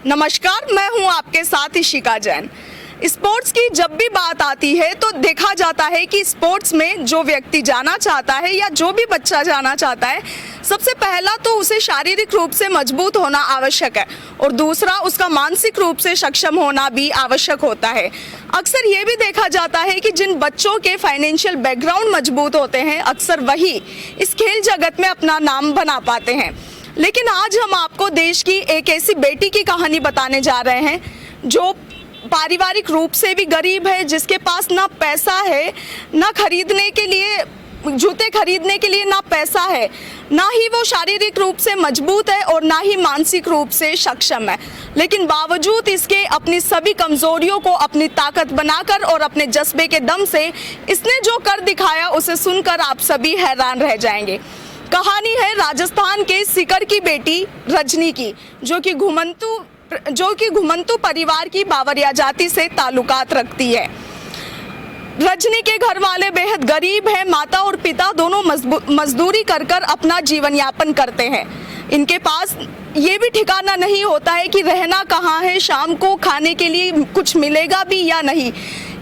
नमस्कार, मैं हूं आपके साथ इशिका जैन। स्पोर्ट्स की जब भी बात आती है तो देखा जाता है कि स्पोर्ट्स में जो व्यक्ति जाना चाहता है या जो भी बच्चा जाना चाहता है, सबसे पहला तो उसे शारीरिक रूप से मजबूत होना आवश्यक है और दूसरा उसका मानसिक रूप से सक्षम होना भी आवश्यक होता है। अक्सर ये भी देखा जाता है कि जिन बच्चों के फाइनेंशियल बैकग्राउंड मजबूत होते हैं, अक्सर वही इस खेल जगत में अपना नाम बना पाते हैं। लेकिन आज हम आपको देश की एक ऐसी बेटी की कहानी बताने जा रहे हैं जो पारिवारिक रूप से भी गरीब है, जिसके पास ना पैसा है, ना खरीदने के लिए जूते खरीदने के लिए ना पैसा है, ना ही वो शारीरिक रूप से मजबूत है और ना ही मानसिक रूप से सक्षम है। लेकिन बावजूद इसके अपनी सभी कमजोरियों को अपनी ताकत बनाकर और अपने जज्बे के दम से इसने जो कर दिखाया, उसे सुनकर आप सभी हैरान रह जाएंगे। कहानी है राजस्थान के सीकर की बेटी रजनी की, जो कि घुमंतू परिवार की बावरिया जाति से ताल्लुकात रखती है। रजनी के घर वाले बेहद गरीब हैं। माता और पिता दोनों मजदूरी कर अपना जीवन यापन करते हैं। इनके पास ये भी ठिकाना नहीं होता है कि रहना कहाँ है, शाम को खाने के लिए कुछ मिलेगा भी या नहीं,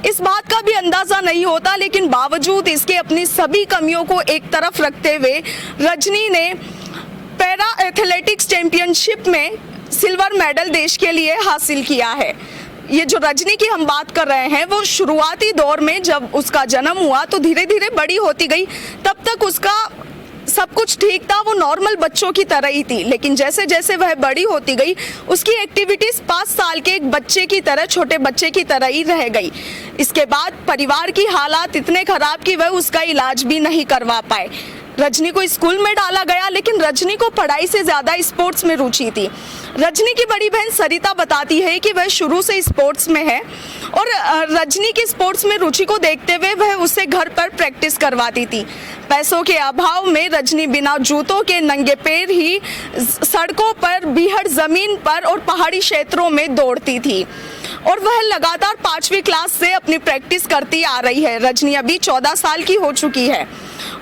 इस बात का भी अंदाजा नहीं होता। लेकिन बावजूद इसके अपनी सभी कमियों को एक तरफ रखते हुए रजनी ने पैरा एथलेटिक्स चैंपियनशिप में सिल्वर मेडल देश के लिए हासिल किया है। ये जो रजनी की हम बात कर रहे हैं, वो शुरुआती दौर में जब उसका जन्म हुआ तो धीरे धीरे बड़ी होती गई। तब तक उसका सब कुछ ठीक था, वो नॉर्मल बच्चों की तरह ही थी। लेकिन जैसे जैसे वह बड़ी होती गई, उसकी एक्टिविटीज 5 साल के एक बच्चे की तरह, छोटे बच्चे की तरह ही रह गई। इसके बाद परिवार की हालात इतने खराब कि वह उसका इलाज भी नहीं करवा पाए। रजनी को स्कूल में डाला गया, लेकिन रजनी को पढ़ाई से ज्यादा स्पोर्ट्स में रुचि थी। रजनी की बड़ी बहन सरिता बताती है कि वह शुरू से स्पोर्ट्स में है और रजनी की स्पोर्ट्स में रुचि को देखते हुए वह उसे घर पर प्रैक्टिस करवाती थी। पैसों के अभाव में रजनी बिना जूतों के नंगे पैर ही सड़कों पर, बीहड़ जमीन पर और पहाड़ी क्षेत्रों में दौड़ती थी और वह लगातार 5वीं क्लास से अपनी प्रैक्टिस करती आ रही है। रजनी अभी 14 साल की हो चुकी है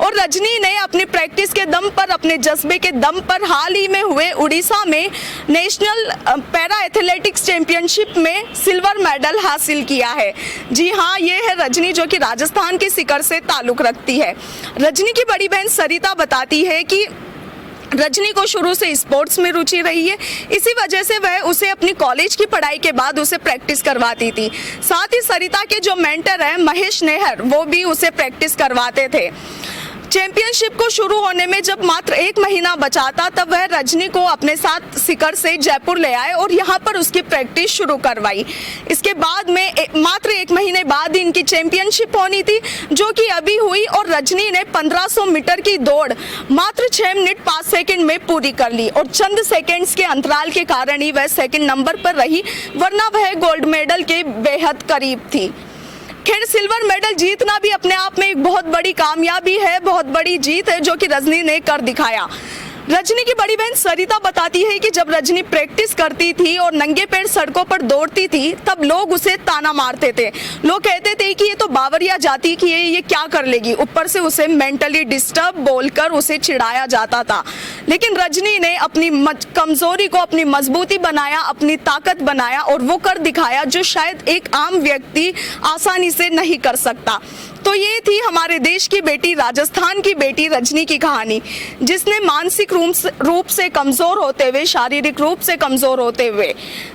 और रजनी ने अपनी प्रैक्टिस के दम पर, अपने जज्बे के दम पर हाल ही में हुए उड़ीसा में नेशनल पैरा एथलेटिक्स चैंपियनशिप में सिल्वर मेडल हासिल किया है। जी हाँ, ये है रजनी, जो कि राजस्थान के सीकर से ताल्लुक रखती है। रजनी की बड़ी बहन सरिता बताती है कि रजनी को शुरू से स्पोर्ट्स में रुचि रही है, इसी वजह से वह उसे अपनी कॉलेज की पढ़ाई के बाद उसे प्रैक्टिस करवाती थी। साथ ही सरिता के जो मेंटर हैं महेश नेहर, वो भी उसे प्रैक्टिस करवाते थे। चैंपियनशिप को शुरू होने में जब मात्र 1 महीना बचा था, तब वह रजनी को अपने साथ सीकर से जयपुर ले आए और यहाँ पर उसकी प्रैक्टिस शुरू करवाई। इसके बाद में मात्र 1 महीने बाद इनकी चैंपियनशिप होनी थी, जो कि अभी हुई और रजनी ने 1500 मीटर की दौड़ मात्र 6 मिनट 5 सेकंड में पूरी कर ली और चंद सेकंड्स के अंतराल के कारण ही वह सेकंड नंबर पर रही, वरना वह गोल्ड मेडल के बेहद करीब थी। खैर, सिल्वर मेडल जीतना भी अपने आप में एक बहुत बड़ी कामयाबी है, बहुत बड़ी जीत है, जो कि रजनी ने कर दिखाया। रजनी की बड़ी बहन सरिता बताती है कि जब रजनी प्रैक्टिस करती थी और नंगे पैर सड़कों पर दौड़ती थी, तब लोग उसे ताना मारते थे। लोग कहते थे कि ये तो बावरिया जाति की है, ये क्या कर लेगी। ऊपर से उसे मेंटली डिस्टर्ब बोलकर उसे चिढ़ाया जाता था। लेकिन रजनी ने अपनी कमजोरी को अपनी मजबूती बनाया, अपनी ताकत बनाया और वो कर दिखाया जो शायद एक आम व्यक्ति आसानी से नहीं कर सकता। तो ये थी हमारे देश की बेटी, राजस्थान की बेटी रजनी की कहानी, जिसने मानसिक रूप से कमजोर होते हुए, शारीरिक रूप से कमजोर होते हुए,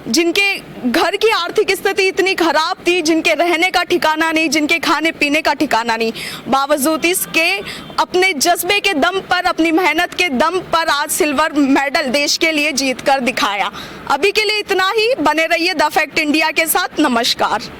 जिनके घर की आर्थिक स्थिति इतनी खराब थी, जिनके रहने का ठिकाना नहीं, जिनके खाने पीने का ठिकाना नहीं, बावजूद इसके अपने जज्बे के दम पर, अपनी मेहनत के दम पर आज सिल्वर मेडल देश के लिए जीत कर दिखाया। अभी के लिए इतना ही। बने रहिए द फैक्ट इंडिया के साथ। नमस्कार।